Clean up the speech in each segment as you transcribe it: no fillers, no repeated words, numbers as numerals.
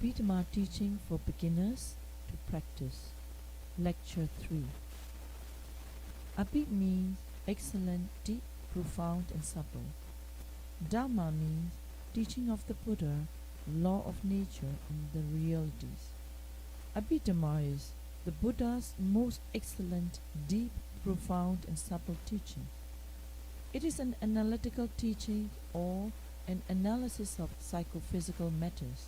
Abhidhamma Teaching for Beginners to Practice. Lecture 3. Abhid means excellent, deep, profound and subtle. Dhamma means teaching of the Buddha, law of nature and the realities. Abhidhamma is the Buddha's most excellent, deep, profound and subtle teaching. It is an analytical teaching or an analysis of psychophysical matters.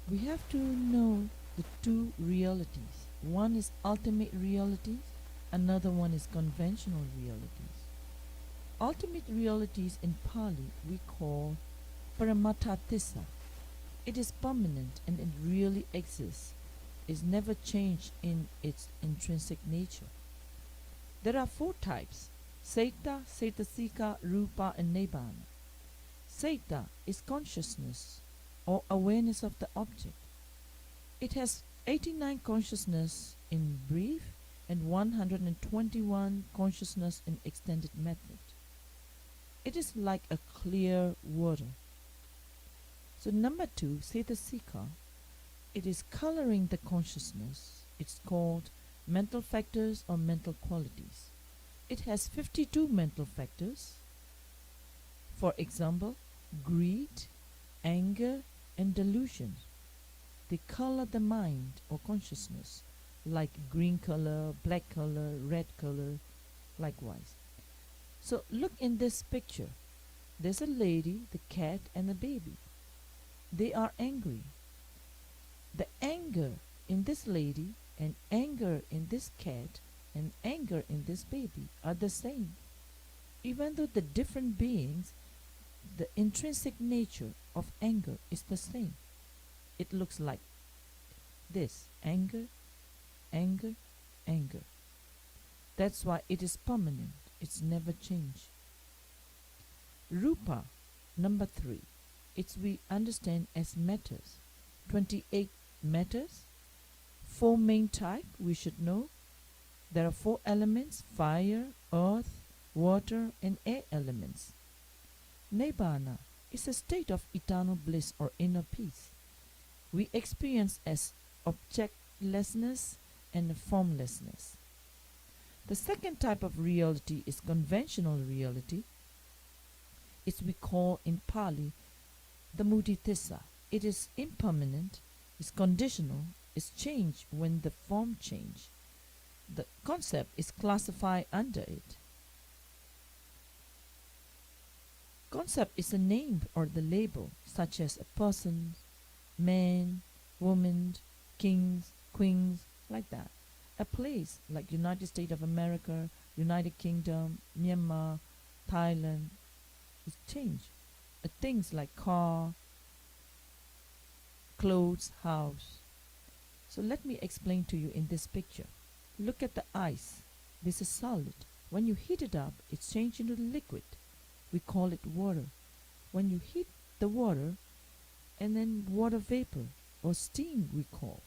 We have to know the two realities. One is ultimate realities, another one is conventional realities. Ultimate realities in Pali we call Paramattha Tissa. It is permanent and it really exists. It is never changed in its intrinsic nature. There are four types: Seta, Cetasika, Rupa and Nibbana. Seta is consciousness or awareness of the object. It has 89 consciousness in brief and 121 consciousness in extended method. It is like a clear water. So number 2, Cetasika, it is coloring the consciousness. It's called mental factors or mental qualities. It has 52 mental factors. For example, greed, anger, and delusion. They color the mind or consciousness, like green color, black color, red color, likewise. So look in this picture. There's a lady, the cat, and the baby. They are angry. The anger in this lady and anger in this cat and anger in this baby are the same. Even though the different beings, the intrinsic nature of anger is the same. It looks like this: anger, anger, anger. That's why it is permanent. It's never changed. Rupa, number 3. It's we understand as matters. 28 matters. 4 main type we should know. There are 4 elements: fire, earth, water and air elements. Nibbana is a state of eternal bliss or inner peace. We experience as objectlessness and formlessness. The second type of reality is conventional reality. It's we call in Pali the muditissa. It is impermanent, is conditional, is changed when the form change. The concept is classified under it. Concept is a name or the label, such as a person, man, woman, kings, queens, like that. A place like United States of America, United Kingdom, Myanmar, Thailand, is changed. Things like car, clothes, house. So let me explain to you in this picture. Look at the ice. This is solid. When you heat it up, it's changed into liquid. We call it water. When you heat the water, and then water vapor or steam we call.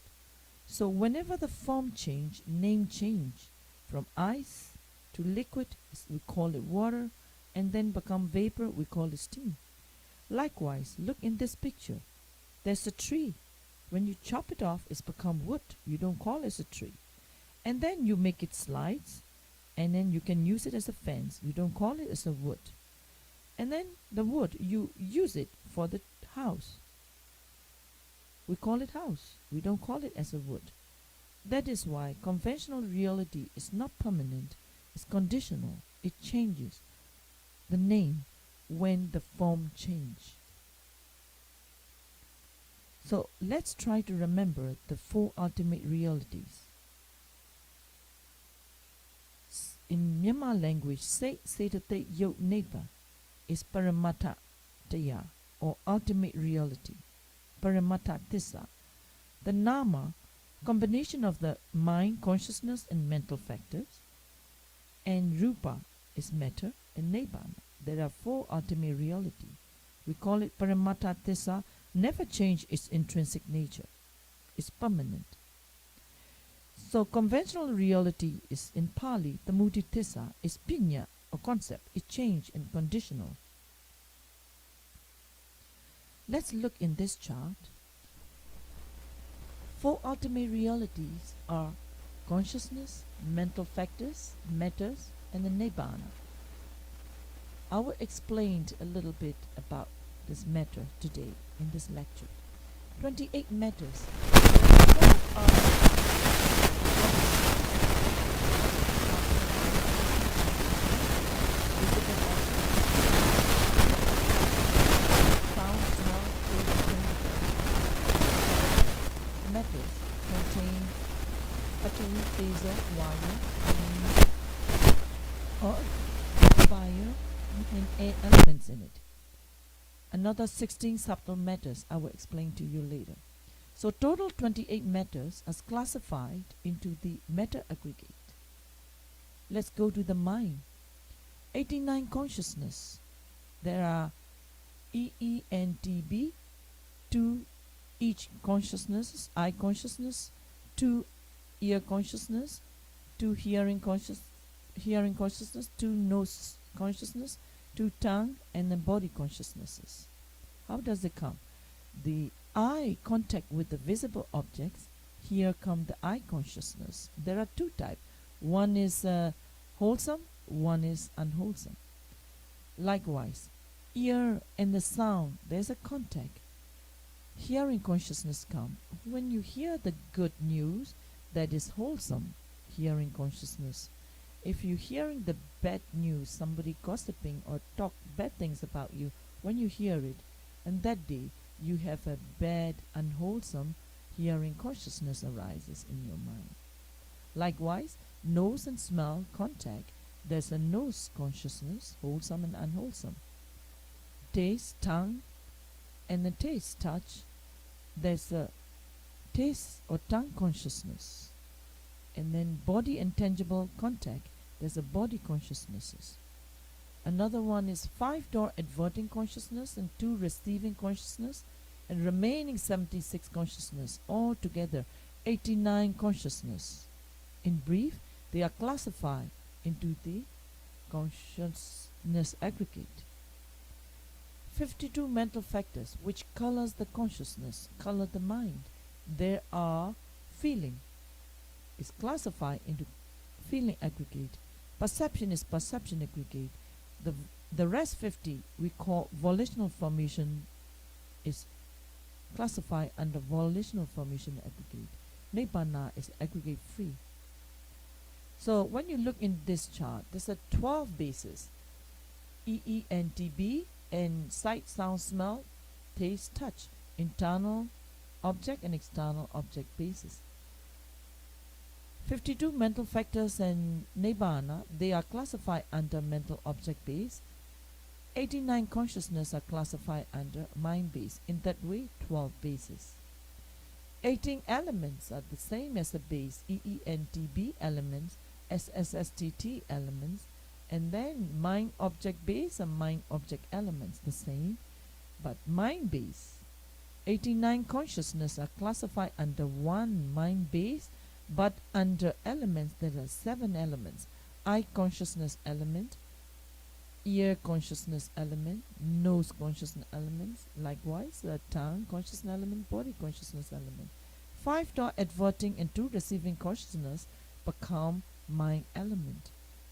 So whenever the form change, name change, from ice to liquid, we call it water, and then become vapor, we call it steam. Likewise, look in this picture. There's a tree. When you chop it off, it's become wood. You don't call it a tree. And then you make it slides, and then you can use it as a fence. You don't call it as a wood. And then the wood, you use it for the house. We call it house. We don't call it as a wood. That is why conventional reality is not permanent. It's conditional. It changes the name when the form change. So let's try to remember the 4 ultimate realities. In Myanmar language, Sat Setate Yot Nibbana is Paramattha Taya or ultimate reality. Paramattha Tissa. The Nama, combination of the mind, consciousness and mental factors. And Rupa is matter and Nibbana. There are 4 ultimate reality. We call it Paramattha Tissa, never change its intrinsic nature. It's permanent. So conventional reality is in Pali, the muditissa, is pinya or concept. It change and conditional. Let's look in this chart. Four ultimate realities are consciousness, mental factors, matters, and the nibbana. I will explain a little bit about this matter today in this lecture. 28 matters. Matters contain battery, laser, wire, or fire, and air elements in it. Another 16 subtle matters I will explain to you later. So total 28 matters are classified into the matter aggregate. Let's go to the mind. 89 consciousness. There are EENTB, 2 each consciousness, eye consciousness, 2 ear consciousness, 2 hearing consciousness, 2 nose consciousness, 2 tongue, and then body consciousnesses. How does it come? The eye contact with the visible objects. Here come the eye consciousness. There are 2 types. One is wholesome, one is unwholesome. Likewise, ear and the sound, there's a contact. Hearing consciousness come when you hear the good news, that is wholesome hearing consciousness. If you're hearing the bad news, somebody gossiping or talk bad things about you, when you hear it, and that day you have a bad, unwholesome hearing consciousness arises in your mind. Likewise, nose and smell contact, there's a nose consciousness, wholesome and unwholesome. Taste, tongue, and the taste, touch, there's a taste or tongue consciousness. And then body and tangible contact, there's a body consciousnesses. Another one is 5 door adverting consciousness and 2 receiving consciousness, and remaining 76 consciousness, altogether 89 consciousness. In brief, they are classified into the consciousness aggregate. 52 mental factors which colors the consciousness, color the mind. There are feeling is classified into feeling aggregate. Perception is perception aggregate. The rest 50 we call volitional formation is classified under volitional formation aggregate. Nibbana is aggregate free. So when you look in this chart, there's a 12 bases. EENTB and sight, sound, smell, taste, touch, internal object and external object bases. 52 mental factors and nibbana, they are classified under mental object base. 89 consciousness are classified under mind base. In that way, 12 bases. 18 elements are the same as the base, EENTB elements, SSSTT elements, and then mind object base and mind object elements the same, but mind base. 89 consciousness are classified under one mind base, but under elements there are 7 elements. Eye consciousness element, ear consciousness element, nose consciousness elements, likewise tongue consciousness element, body consciousness element. 5 door adverting and 2 receiving consciousness become mind element.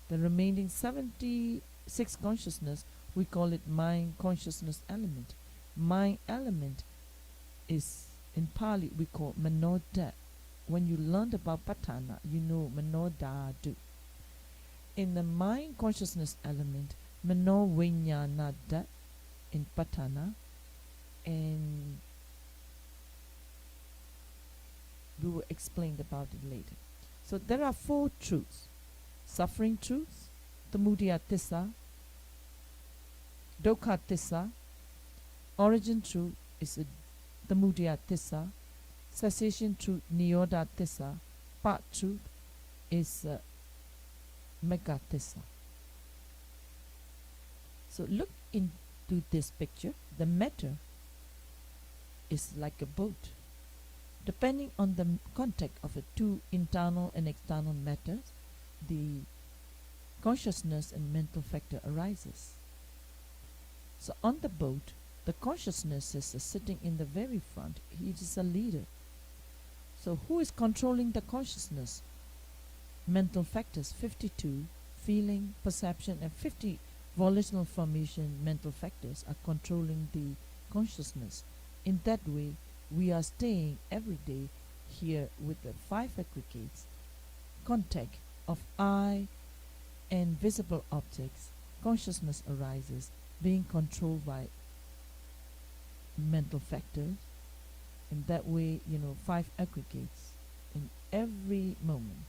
The remaining 76 consciousness, we call it mind consciousness element. Mind element is in Pali we call manoda. When you learned about patana, you know manodadu. In the mind consciousness element, mano vinyanada in patana, and we will explain about it later. So there are 4 truths. Suffering truth, Tamudaya Tissa, Dukkha Tissa, origin truth is Tamudaya Tissa, cessation truth, Nirodha Tissa, part truth is Magga Tissa. So look into this picture. The matter is like a boat. Depending on the contact of the 2 internal and external matters, the consciousness and mental factor arises. So on the boat, The consciousness is sitting in the very front. He is a leader. So who is controlling the consciousness? Mental factors 52, feeling, perception, and 50 volitional formation mental factors are controlling the consciousness. In that way, we are staying every day here with the 5 aggregates, contact of eye and visible objects. Consciousness arises, being controlled by mental factors. In that way, 5 aggregates in every moment.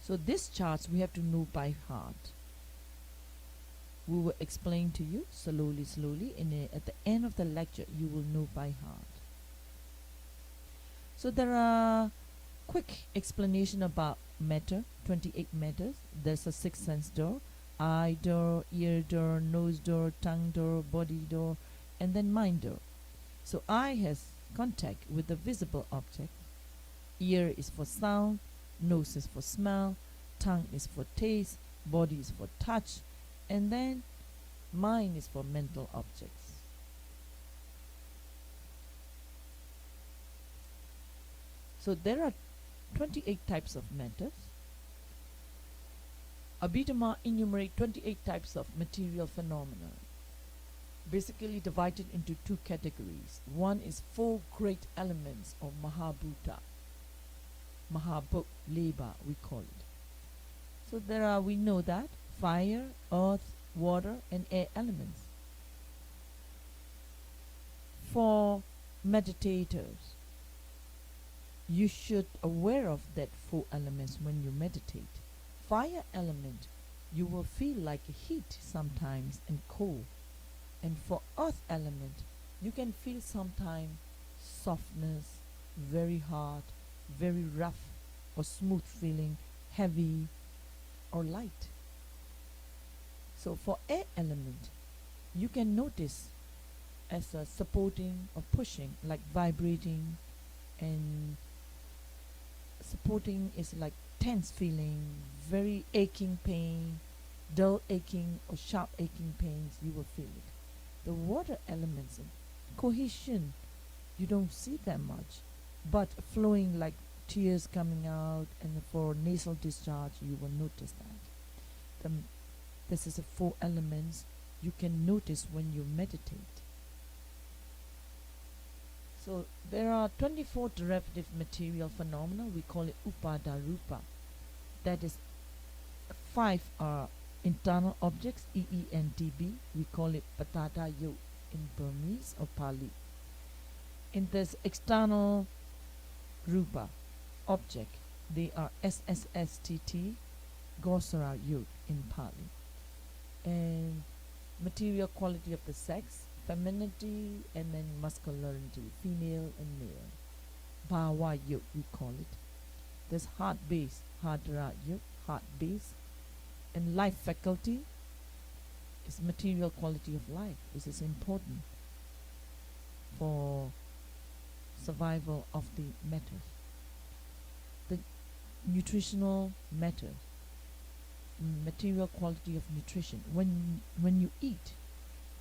So these charts we have to know by heart. We will explain to you slowly, at the end of the lecture you will know by heart. So there are quick explanation about matter, 28 matters. There's a 6th sense door, eye door, ear door, nose door, tongue door, body door, and then mind door. So eye has contact with the visible object, ear is for sound, nose is for smell, tongue is for taste, body is for touch, and then mind is for mental objects. So there are 28 types of matters. Abhidhamma enumerate 28 types of material phenomena, basically divided into 2 categories. One is 4 great elements or Mahabhuta. Mahabhut, Leba, we call it. So there are, we know that, fire, earth, water, and air elements. For meditators, you should aware of that 4 elements when you meditate. Fire element, you will feel like heat sometimes and cold. And for earth element, you can feel sometimes softness, very hard, very rough or smooth feeling, heavy or light. So for air element, you can notice as a supporting or pushing, like vibrating, and supporting is like tense feeling, very aching pain, dull aching or sharp aching pains, you will feel it. The water elements, cohesion, you don't see that much, but flowing like tears coming out, and for nasal discharge you will notice that. This is the 4 elements you can notice when you meditate. So there are 24 derivative material phenomena, we call it Upada-rupa. That is, 5 are internal objects, EE and DB, we call it Patata Yo in Burmese or Pali. In this external rupa, object, they are SSSTT, Gosara Yod in Pali. And material quality of the sex, femininity and then masculinity, female and male. Bhava Yod, we call it. There's heart base, Hadra Yod, heart base. And life faculty is material quality of life. This is important for survival of the matter. The nutritional matter, material quality of nutrition. When you eat,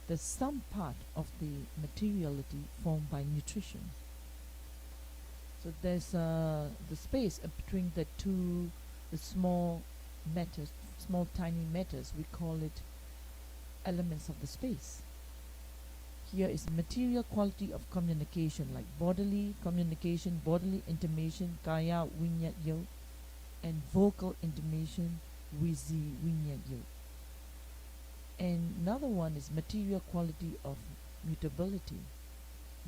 there's some part of the materiality formed by nutrition. So there's the space between the two, the small matters, small tiny matters, we call it elements of the space. Here is material quality of communication, like bodily communication, bodily intimation, kaya vinyat yo, and vocal intimation, wizi vinyat yo. And another one is material quality of mutability.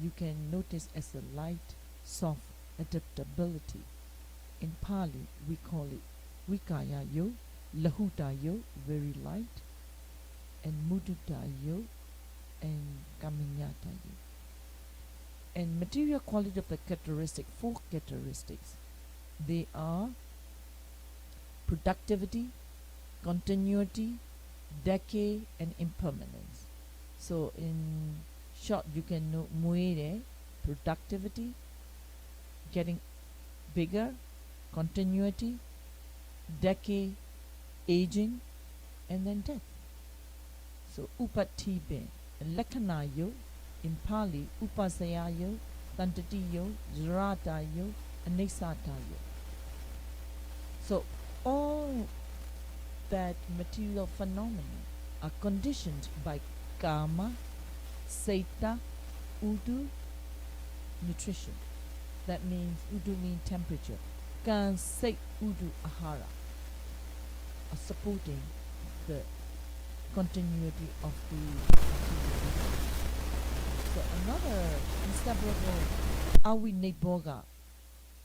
You can notice as a light, soft adaptability. In Pali, we call it Vikaya yo, Lahuta yo, very light, and Muduta yo, and Kaminyata yo. And material quality of the characteristic, 4 characteristics. They are productivity, continuity, decay, and impermanence. So in short, you can know muere, productivity, getting bigger, continuity, decay, aging, and then death. So upatibin, lakanayo, in Pali, upasayayo, tantatiyo, jaratayo, and nesatayo. So all that material phenomena are conditioned by karma, seta, udu, nutrition. That means udu means temperature. Kan, sate, udu, ahara are supporting the continuity of the material. So another inseparable Awineboga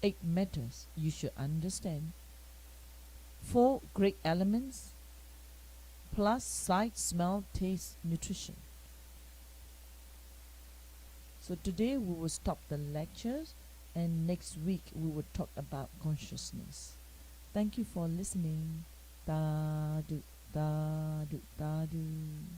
8 matters you should understand. 4 great elements plus sight, smell, taste, nutrition. So today we will stop the lectures, and next week we will talk about consciousness. Thank you for listening. Dadu, dadu, dadu.